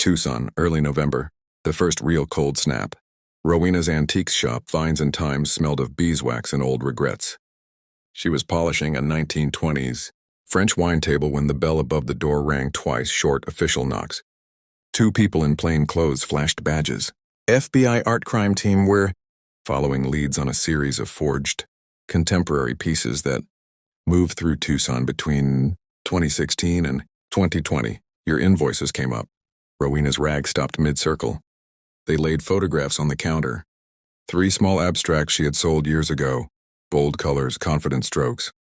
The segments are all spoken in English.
Tucson, early November, the first real cold snap. Rowena's antiques shop, Vines and Times, smelled of beeswax and old regrets. She was polishing a 1920s French wine table when the bell above the door rang twice, short official knocks. Two people in plain clothes flashed badges. FBI Art Crime Team, we're following leads on a series of forged, contemporary pieces that moved through Tucson between 2016 and 2020. Your invoices came up. Rowena's rag stopped mid-circle. They laid photographs on the counter. 3 small abstracts she had sold years ago. Bold colors, confident strokes.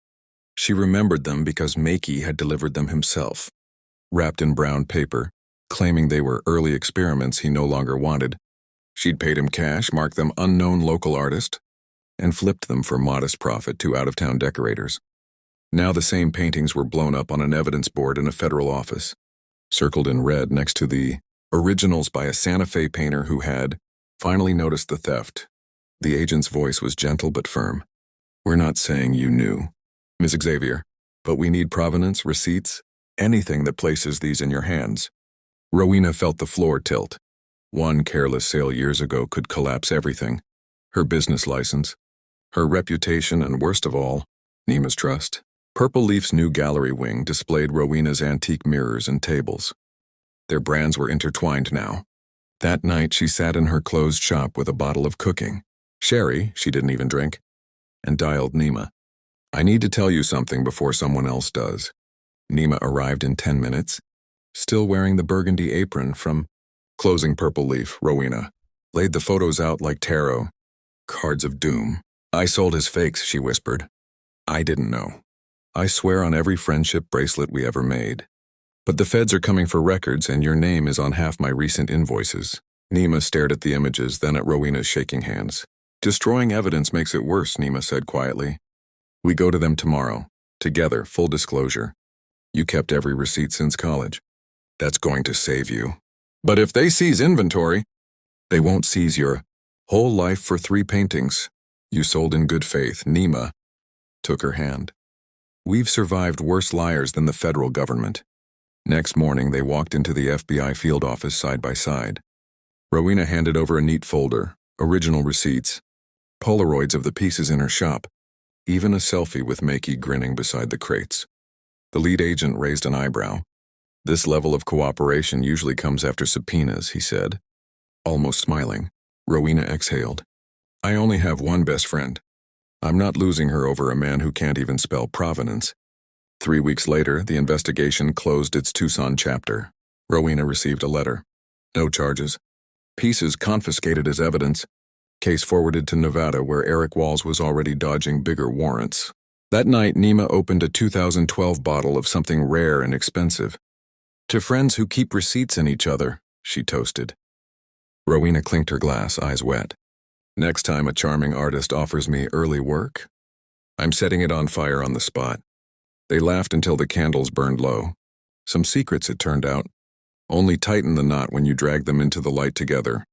She remembered them because Maky had delivered them himself. Wrapped in brown paper, claiming they were early experiments he no longer wanted. She'd paid him cash, marked them unknown local artist, and flipped them for modest profit to out-of-town decorators. Now the same paintings were blown up on an evidence board in a federal office, circled in red next to the originals by a Santa Fe painter who had finally noticed the theft. The agent's voice was gentle but firm. We're not saying you knew, Ms. Xavier, but we need provenance, receipts, anything that places these in your hands. Rowena felt the floor tilt. One careless sale years ago could collapse everything. Her business license, her reputation, and worst of all, Nema's trust. Purple Leaf's new gallery wing displayed Rowena's antique mirrors and tables. Their brands were intertwined now. That night she sat in her closed shop with a bottle of cooking, sherry she didn't even drink, and dialed Nema. I need to tell you something before someone else does. Nema arrived in 10 minutes, still wearing the burgundy apron from closing Purple Leaf. Rowena laid the photos out like tarot cards of doom. I sold his fakes, she whispered. I didn't know. I swear on every friendship bracelet we ever made. But the feds are coming for records, and your name is on half my recent invoices. Nema stared at the images, then at Rowena's shaking hands. Destroying evidence makes it worse, Nema said quietly. We go to them tomorrow. Together, full disclosure. You kept every receipt since college. That's going to save you. But if they seize inventory, they won't seize your whole life for 3 paintings. You sold in good faith. Nema took her hand. We've survived worse liars than the federal government. Next morning, they walked into the FBI field office side by side. Rowena handed over a neat folder, original receipts, Polaroids of the pieces in her shop, even a selfie with Maky grinning beside the crates. The lead agent raised an eyebrow. This level of cooperation usually comes after subpoenas, he said. Almost smiling, Rowena exhaled. I only have one best friend. I'm not losing her over a man who can't even spell provenance. 3 weeks later, the investigation closed its Tucson chapter. Rowena received a letter. No charges. Pieces confiscated as evidence. Case forwarded to Nevada, where Eric Walls was already dodging bigger warrants. That night, Nema opened a 2012 bottle of something rare and expensive. To friends who keep receipts in each other, she toasted. Rowena clinked her glass, eyes wet. Next time a charming artist offers me early work, I'm setting it on fire on the spot. They laughed until the candles burned low. Some secrets, it turned out. Only tighten the knot when you drag them into the light together.